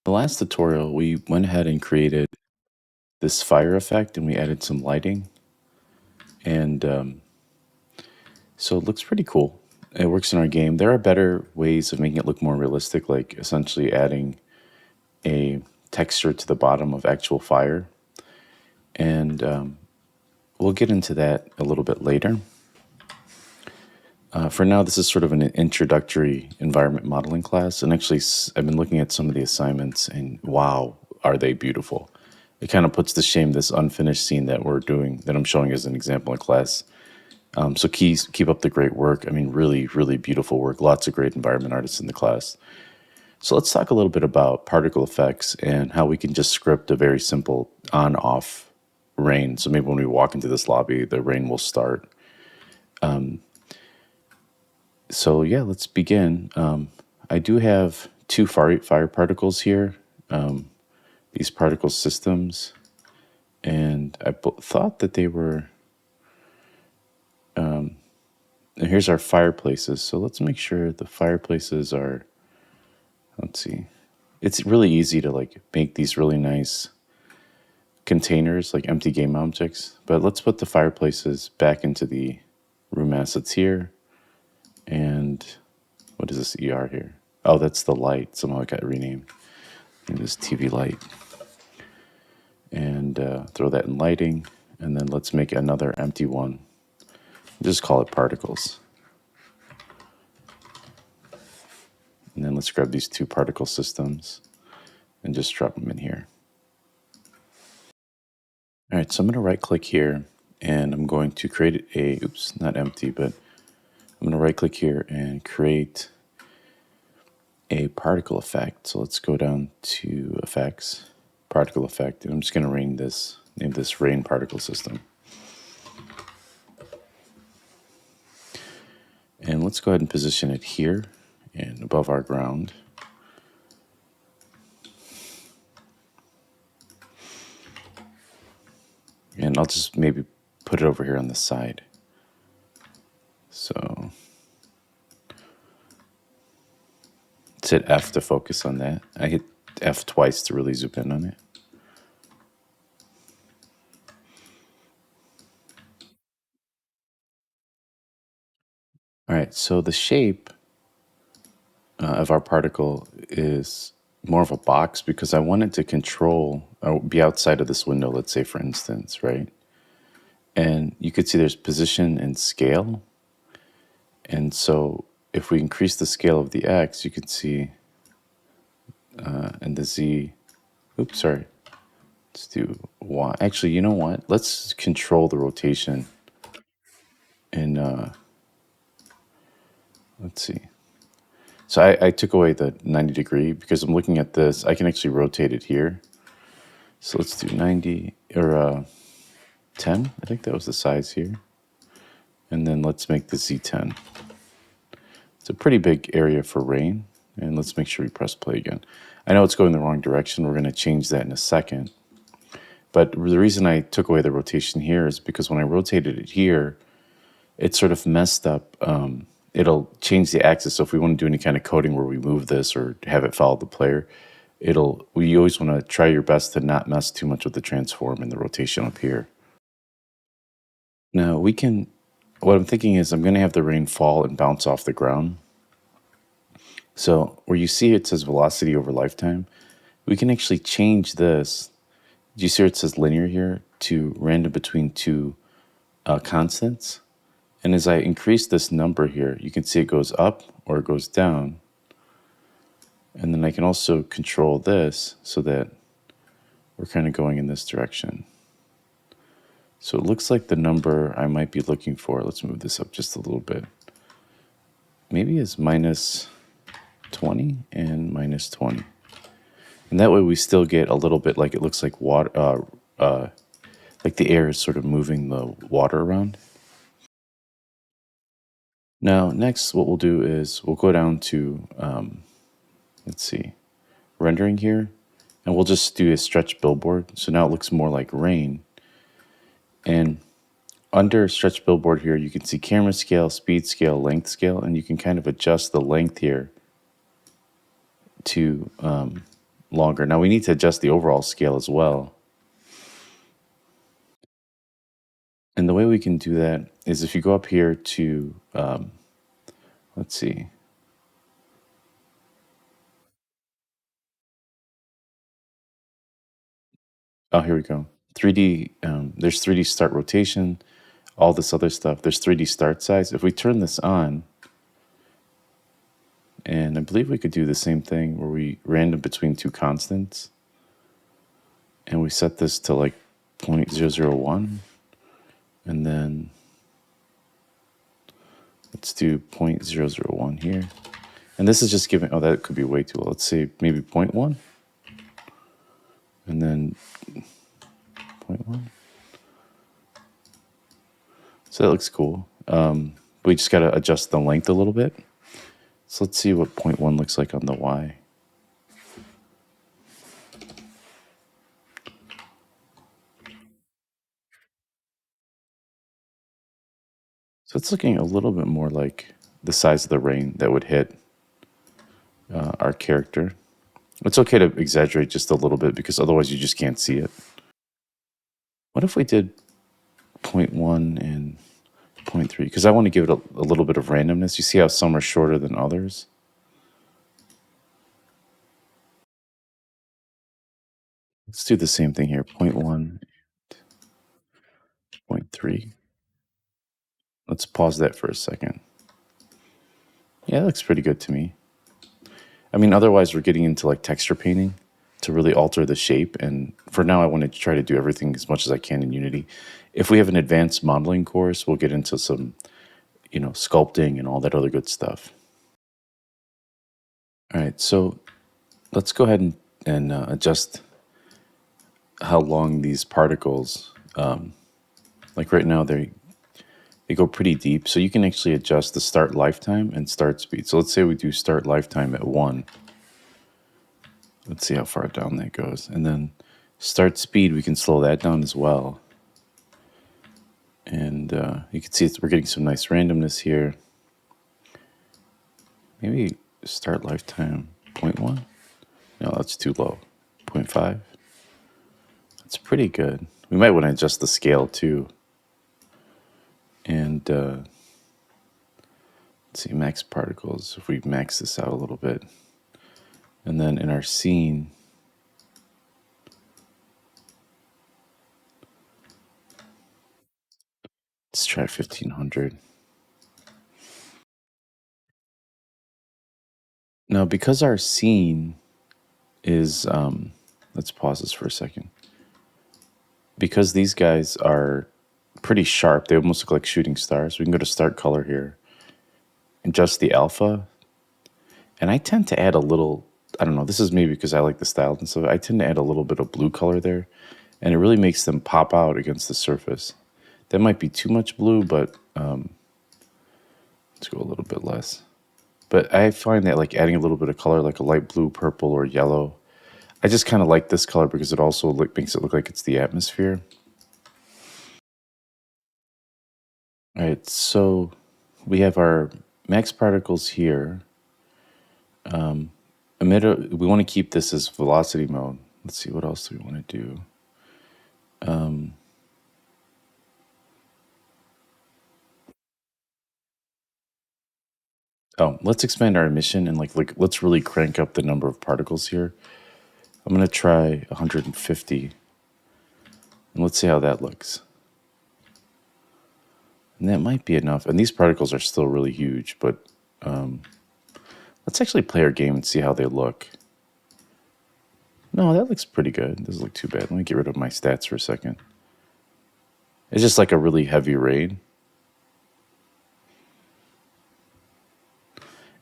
The last tutorial, we went ahead and created this fire effect and we added some lighting. And so it looks pretty cool. It works in our game. There are better ways of making it look more realistic, like essentially adding a texture to the bottom of actual fire. And we'll get into that a little bit later. For now, this is sort of an introductory environment modeling class. And actually, I've been looking at some of the assignments and wow, are they beautiful. It kind of puts to shame this unfinished scene that we're doing, that I'm showing as an example in class. So keep up the great work. I mean, really, really beautiful work. Lots of great environment artists in the class. So let's talk a little bit about particle effects and how we can just script a very simple on-off rain. So maybe when we walk into this lobby, the rain will start. So yeah, let's begin. I do have two fire particles here, these particle systems, and I thought that they were, and here's our fireplaces. So let's make sure the fireplaces are, let's see. It's really easy to like make these really nice containers, like empty game objects, but let's put the fireplaces back into the room assets here. And what is this ER here? Oh, that's the light. Somehow it got renamed. And this TV light. And throw that in lighting. And then let's make another empty one. Just call it particles. And then let's grab these two particle systems and just drop them in here. All right, so I'm going to right click here and I'm going to create a, oops, not empty, but I'm going to right click here and create a particle effect. So let's go down to effects, particle effect, and I'm just going to name this rain particle system. And let's go ahead and position it here and above our ground. And I'll just maybe put it over here on the side. So let's hit F to focus on that. I hit F twice to really zoom in on it. All right, so the shape of our particle is more of a box because I want it to control, or be outside of this window, let's say, for instance, right? And you could see there's position and scale. And so if we increase the scale of the X, you can see, and the Z, oops, sorry. Let's do Y. Actually, you know what? Let's control the rotation. And let's see. So I took away the 90 degree because I'm looking at this. I can actually rotate it here. So let's do 90 or 10. I think that was the size here. And then let's make the Z10. It's a pretty big area for rain. And let's make sure we press play again. I know it's going the wrong direction. We're going to change that in a second. But the reason I took away the rotation here is because when I rotated it here, it sort of messed up. It'll change the axis. So if we want to do any kind of coding where we move this or have it follow the player, we always want to try your best to not mess too much with the transform and the rotation up here. Now what I'm thinking is I'm going to have the rain fall and bounce off the ground. So where you see it says velocity over lifetime, we can actually change this. Do you see where it says linear here to random between two constants? And as I increase this number here, you can see it goes up or it goes down. And then I can also control this so that we're kind of going in this direction. So it looks like the number I might be looking for, let's move this up just a little bit, maybe is minus 20 and minus 20. And that way we still get a little bit like it looks like water, like the air is sort of moving the water around. Now, next, what we'll do is we'll go down to, let's see, rendering here, and we'll just do a stretch billboard. So now it looks more like rain. And under stretch billboard here, you can see camera scale, speed scale, length scale, and you can kind of adjust the length here to longer. Now we need to adjust the overall scale as well. And the way we can do that is if you go up here to, let's see. Oh, here we go. 3D, there's 3D start rotation, all this other stuff. There's 3D start size. If we turn this on, and I believe we could do the same thing where we random between two constants, and we set this to like 0.001, and then let's do 0.001 here. And this is just giving, oh, that could be way too low. Let's say maybe 0.1, and then 0.1. So that looks cool. We just got to adjust the length a little bit. So let's see what 0.1 looks like on the Y. So it's looking a little bit more like the size of the rain that would hit our character. It's okay to exaggerate just a little bit because otherwise you just can't see it. What if we did 0.1 and 0.3? Because I want to give it a little bit of randomness. You see how some are shorter than others? Let's do the same thing here, 0.1, 0.3. Let's pause that for a second. Yeah, that looks pretty good to me. I mean, otherwise we're getting into like texture painting to really alter the shape. And for now, I want to try to do everything as much as I can in Unity. If we have an advanced modeling course, we'll get into some, sculpting and all that other good stuff. All right, so let's go ahead and adjust how long these particles, like right now, they go pretty deep. So you can actually adjust the start lifetime and start speed. So let's say we do start lifetime at 1. Let's see how far down that goes. And then start speed, we can slow that down as well. And you can see we're getting some nice randomness here. Maybe start lifetime 0.1. No, that's too low. 0.5. That's pretty good. We might want to adjust the scale too. And let's see, max particles. If we max this out a little bit. And then in our scene, let's try 1500. Now, because our scene is, let's pause this for a second. Because these guys are pretty sharp, they almost look like shooting stars. We can go to start color here, adjust the alpha, and I tend to add a little, I don't know, this is maybe because I like the style and stuff. I tend to add a little bit of blue color there, and it really makes them pop out against the surface. That might be too much blue, but let's go a little bit less. But I find that like adding a little bit of color, like a light blue, purple, or yellow, I just kind of like this color because it also makes it look like it's the atmosphere. All right, so we have our max particles here. Emitter, we want to keep this as velocity mode. Let's see, what else do we want to do? Oh, let's expand our emission and like let's really crank up the number of particles here. I'm gonna try 150, and let's see how that looks. And that might be enough. And these particles are still really huge, but let's actually play our game and see how they look. No, that looks pretty good. It doesn't look too bad. Let me get rid of my stats for a second. It's just like a really heavy rain.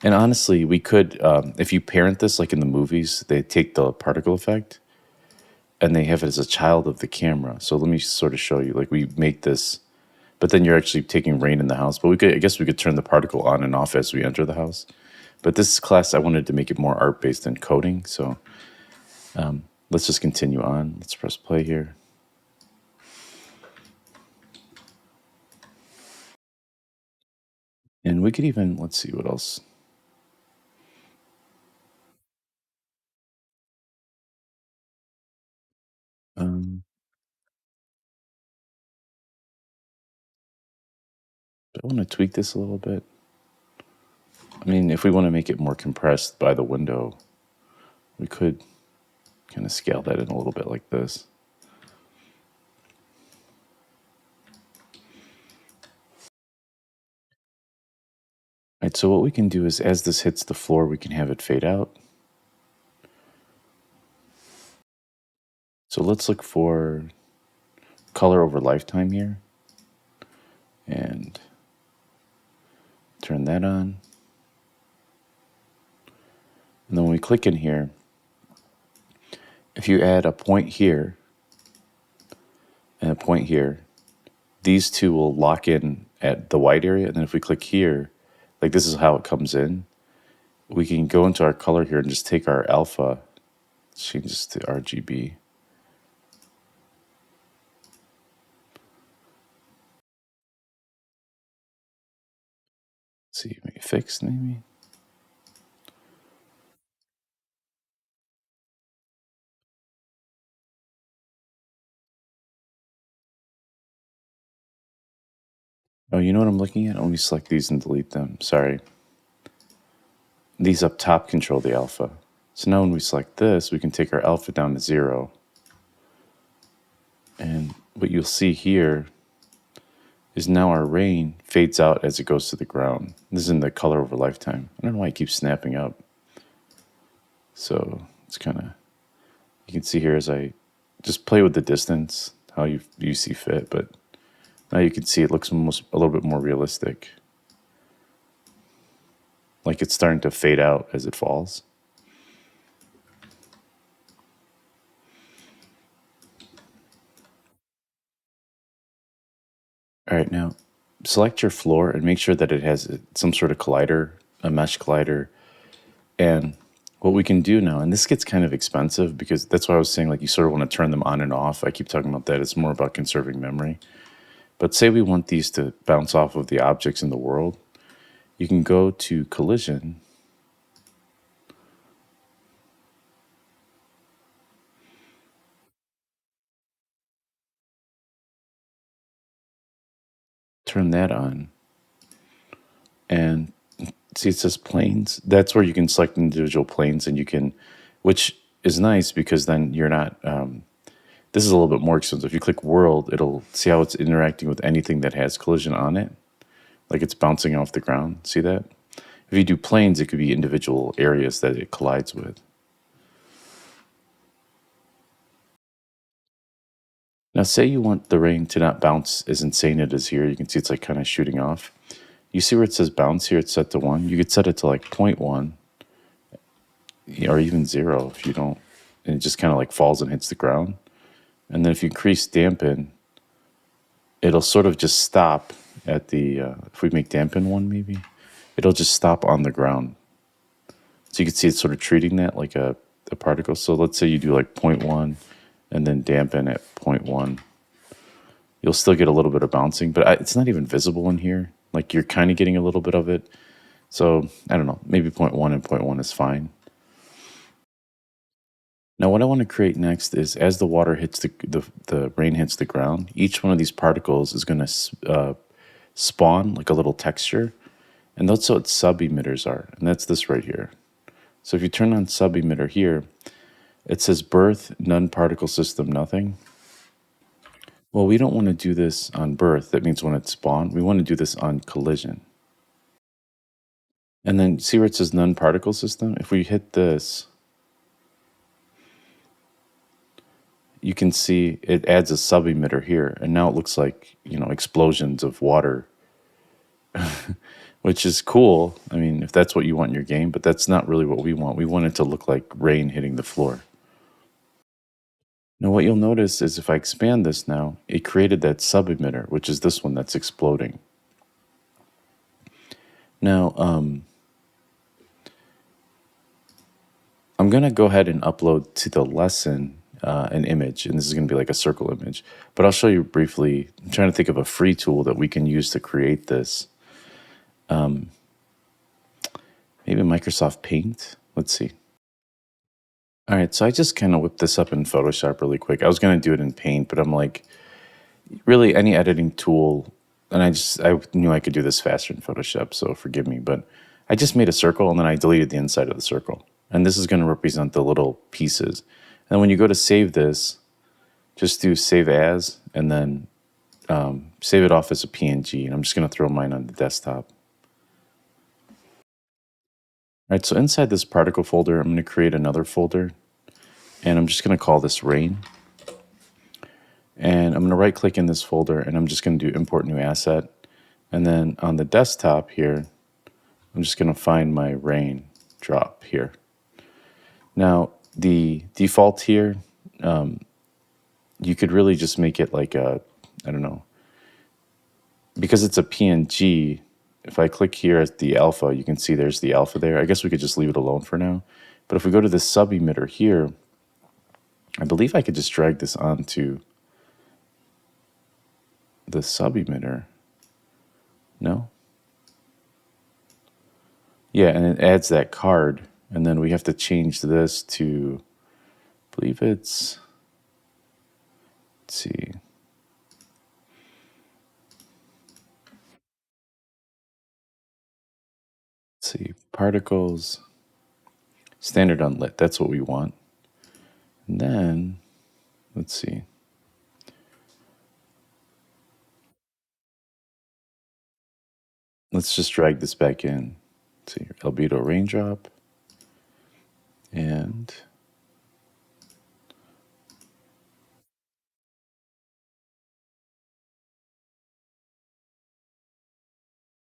And honestly, we could, if you parent this like in the movies, they take the particle effect and they have it as a child of the camera. So let me sort of show you. Like we make this, but then you're actually taking rain in the house. But we could, I guess we could turn the particle on and off as we enter the house. But this class, I wanted to make it more art based than coding. So let's just continue on. Let's press play here. And we could even, let's see what else. Um, I want to tweak this a little bit. I mean, if we want to make it more compressed by the window, we could kind of scale that in a little bit like this. All right, so what we can do is as this hits the floor, we can have it fade out. So let's look for color over lifetime here and turn that on. And then when we click in here, if you add a point here and a point here, these two will lock in at the white area. And then if we click here, like this is how it comes in. We can go into our color here and just take our alpha, change this to RGB. Let's see, maybe fixed maybe. Oh, you know what I'm looking at? Let me select these and delete them. Sorry. These up top control the alpha. So now when we select this, we can take our alpha down to 0. And what you'll see here is now our rain fades out as it goes to the ground. This is in the color over lifetime. I don't know why it keeps snapping up. So it's kind of, you can see here as I just play with the distance, how you see fit, but now you can see it looks almost a little bit more realistic. Like it's starting to fade out as it falls. All right, now select your floor and make sure that it has some sort of collider, a mesh collider. And what we can do now, and this gets kind of expensive because that's why I was saying like you sort of want to turn them on and off. I keep talking about that. It's more about conserving memory. But say we want these to bounce off of the objects in the world. You can go to collision. Turn that on. And see, it says planes. That's where you can select individual planes and you can, which is nice because then you're not, this is a little bit more expensive. If you click world, it'll see how it's interacting with anything that has collision on it. Like it's bouncing off the ground. See that? If you do planes, it could be individual areas that it collides with. Now, say you want the rain to not bounce as insane it is here. You can see it's like kind of shooting off. You see where it says bounce here? It's set to 1. You could set it to like 0.1 or even 0 if you don't. And it just kind of like falls and hits the ground. And then if you increase dampen, it'll sort of just stop at the, if we make dampen 1 maybe, it'll just stop on the ground. So you can see it's sort of treating that like a particle. So let's say you do like 0.1 and then dampen at 0.1. You'll still get a little bit of bouncing, but it's not even visible in here. Like you're kind of getting a little bit of it. So I don't know, maybe 0.1 and 0.1 is fine. Now what I want to create next is as the water hits the rain hits the ground, each one of these particles is going to spawn like a little texture. And that's what sub-emitters are. And that's this right here. So if you turn on sub-emitter here, it says birth, none particle system, nothing. Well, we don't want to do this on birth. That means when it's spawned. We want to do this on collision. And then see where it says none particle system? If we hit this, you can see it adds a sub-emitter here. And now it looks like, explosions of water, which is cool. I mean, if that's what you want in your game, but that's not really what we want. We want it to look like rain hitting the floor. Now what you'll notice is if I expand this now, it created that sub-emitter, which is this one that's exploding. Now, I'm going to go ahead and upload to the lesson an image, and this is going to be like a circle image. But I'll show you briefly. I'm trying to think of a free tool that we can use to create this. Maybe Microsoft Paint. Let's see. All right, so I just kind of whipped this up in Photoshop really quick. I was going to do it in Paint, but I'm like, really any editing tool, and I knew I could do this faster in Photoshop, so forgive me, but I just made a circle and then I deleted the inside of the circle. And this is going to represent the little pieces. And when you go to save this, just do save as, and then save it off as a PNG. And I'm just going to throw mine on the desktop. All right, so inside this particle folder, I'm going to create another folder, and I'm just going to call this rain. And I'm going to right click in this folder, and I'm just going to do import new asset. And then on the desktop here, I'm just going to find my rain drop here. Now, the default here, you could really just make it like a, I don't know, because it's a PNG, if I click here at the alpha, you can see there's the alpha there. I guess we could just leave it alone for now. But if we go to the sub emitter here, I believe I could just drag this onto the sub emitter. No? Yeah, and it adds that card. And then we have to change this to, I believe it's, let's see. Let's see, particles, standard unlit. That's what we want. And then, let's see. Let's just drag this back in. Let's see, albedo raindrop. And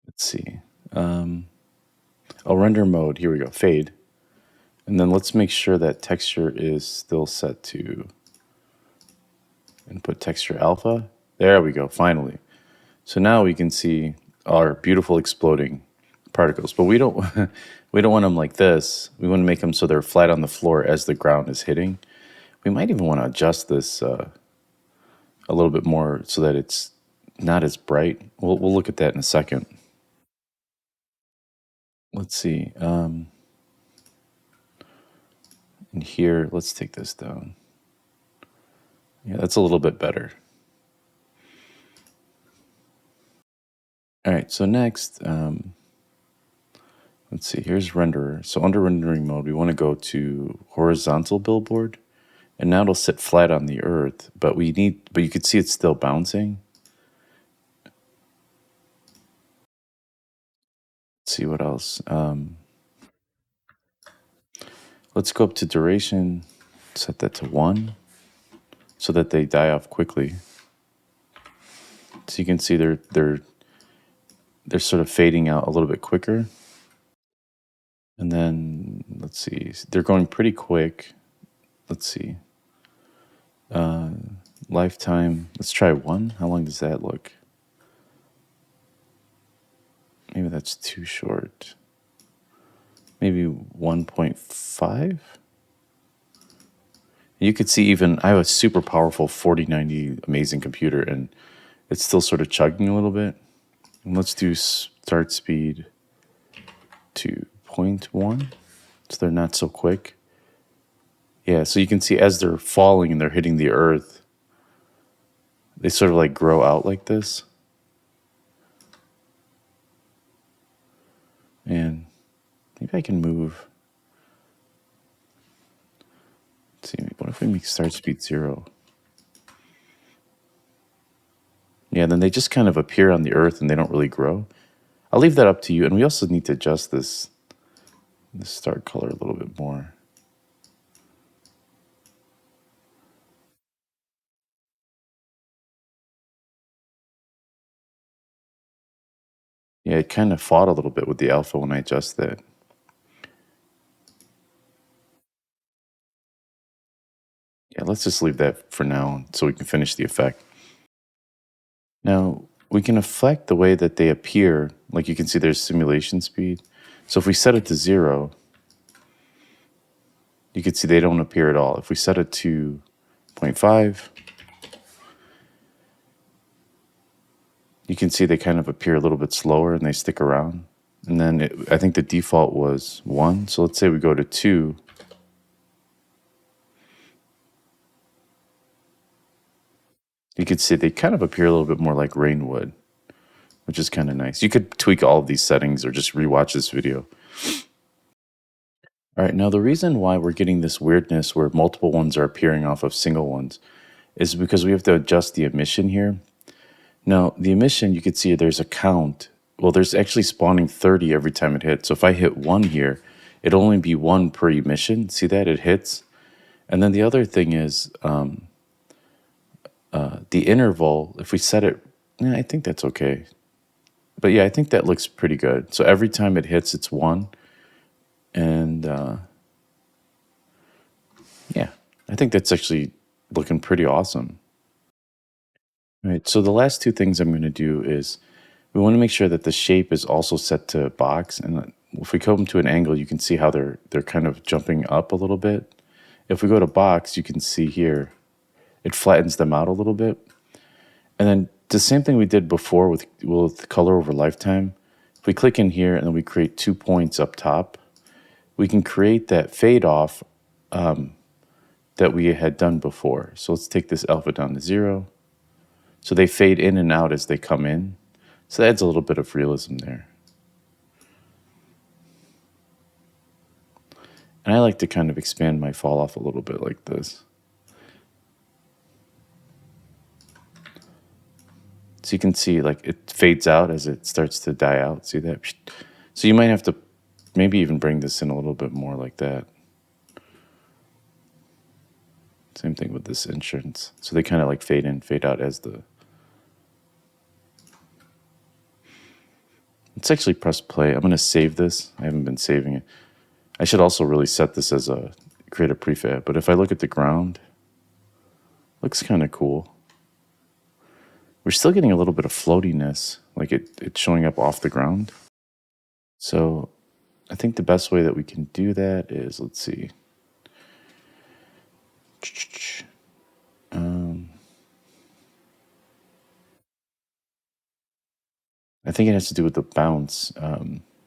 let's see. Render mode. Here we go. Fade. And then let's make sure that texture is still set to input texture alpha. There we go. Finally. So now we can see our beautiful exploding particles, but we don't we don't want them like this. We want to make them so they're flat on the floor as the ground is hitting. We might even want to adjust this a little bit more so that it's not as bright. We'll look at that in a second. Let's see. And here, let's take this down. Yeah, that's a little bit better. All right, so next, let's see, here's renderer. So under rendering mode, we want to go to horizontal billboard, and now it'll sit flat on the earth, but you can see it's still bouncing. Let's see what else. Let's go up to duration, set that to 1, so that they die off quickly. So you can see they're sort of fading out a little bit quicker. And then, let's see, they're going pretty quick. Let's see. Lifetime, let's try 1. How long does that look? Maybe that's too short. Maybe 1.5? You could see even, I have a super powerful 4090 amazing computer, and it's still sort of chugging a little bit. And let's do start speed to 0.1, so they're not so quick. Yeah, so you can see as they're falling and they're hitting the earth, they sort of like grow out like this. And maybe I can move. Let's see, what if we make start speed 0? Yeah, then they just kind of appear on the earth and they don't really grow. I'll leave that up to you. And we also need to adjust this start color a little bit more. Yeah, it kind of fought a little bit with the alpha when I adjust that. Yeah, let's just leave that for now so we can finish the effect. Now, we can affect the way that they appear. Like you can see there's simulation speed. So if we set it to 0, you can see they don't appear at all. If we set it to 0.5, you can see they kind of appear a little bit slower and they stick around. And then I think the default was 1. So let's say we go to 2. You could see they kind of appear a little bit more like rain would, which is kind of nice. You could tweak all of these settings or just rewatch this video. All right, now the reason why we're getting this weirdness where multiple ones are appearing off of single ones is because we have to adjust the emission here. Now, the emission, you could see there's a count. Well, there's actually spawning 30 every time it hits. So if I hit 1 here, it'll only be 1 per emission. See that? It hits. And then the other thing is the interval, if we set it, I think that's okay. But yeah, I think that looks pretty good. So every time it hits, it's 1. And yeah, I think that's actually looking pretty awesome. All right, so the last two things I'm going to do is we want to make sure that the shape is also set to box. And if we come to an angle, you can see how they're kind of jumping up a little bit. If we go to box, you can see here, it flattens them out a little bit. And then the same thing we did before with color over lifetime. If we click in here and then we create 2 points up top, we can create that fade off that we had done before. So let's take this alpha down to 0. So they fade in and out as they come in. So that adds a little bit of realism there. And I like to kind of expand my fall off a little bit like this. So you can see like it fades out as it starts to die out. See that? So you might have to maybe even bring this in a little bit more like that. Same thing with this insurance. So they kind of like fade in, fade out as the... Let's actually press play. I'm going to save this. I haven't been saving it. I should also really set this as a create a prefab. But if I look at the ground, looks kind of cool. We're still getting a little bit of floatiness, like it's showing up off the ground. So I think the best way that we can do that is, let's see. I think it has to do with the bounce.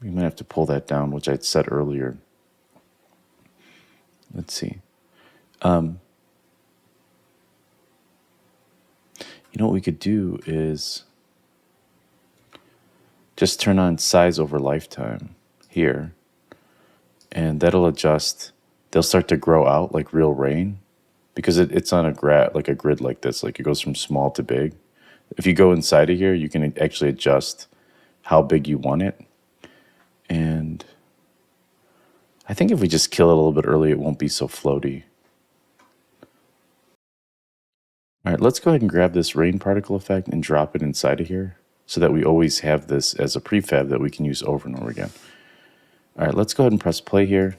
We might have to pull that down, which I'd said earlier. Let's see. You know what we could do is just turn on size over lifetime here, and that'll adjust. They'll start to grow out like real rain because it's on a grid like this. Like it goes from small to big. If you go inside of here, you can actually adjust how big you want it. And I think if we just kill it a little bit early, it won't be so floaty. All right, let's go ahead and grab this rain particle effect and drop it inside of here so that we always have this as a prefab that we can use over and over again. All right, let's go ahead and press play here.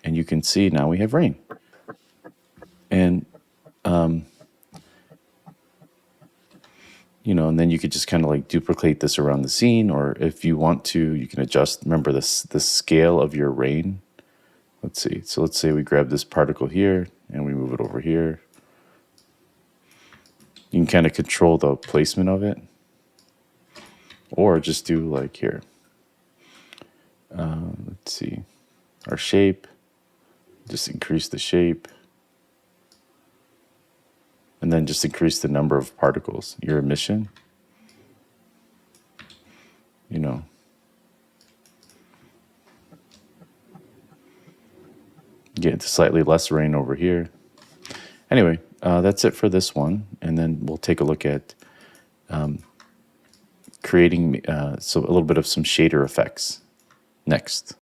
And you can see now we have rain. And, you know, and then you could just kind of like duplicate this around the scene, or if you want to, you can adjust, remember the scale of your rain. Let's see. So let's say we grab this particle here and we move it over here. You can kind of control the placement of it, or just do like here. Let's see, our shape, just increase the shape, and then just increase the number of particles, your emission, you know. Get slightly less rain over here. Anyway, that's it for this one, and then we'll take a look at creating a little bit of some shader effects next.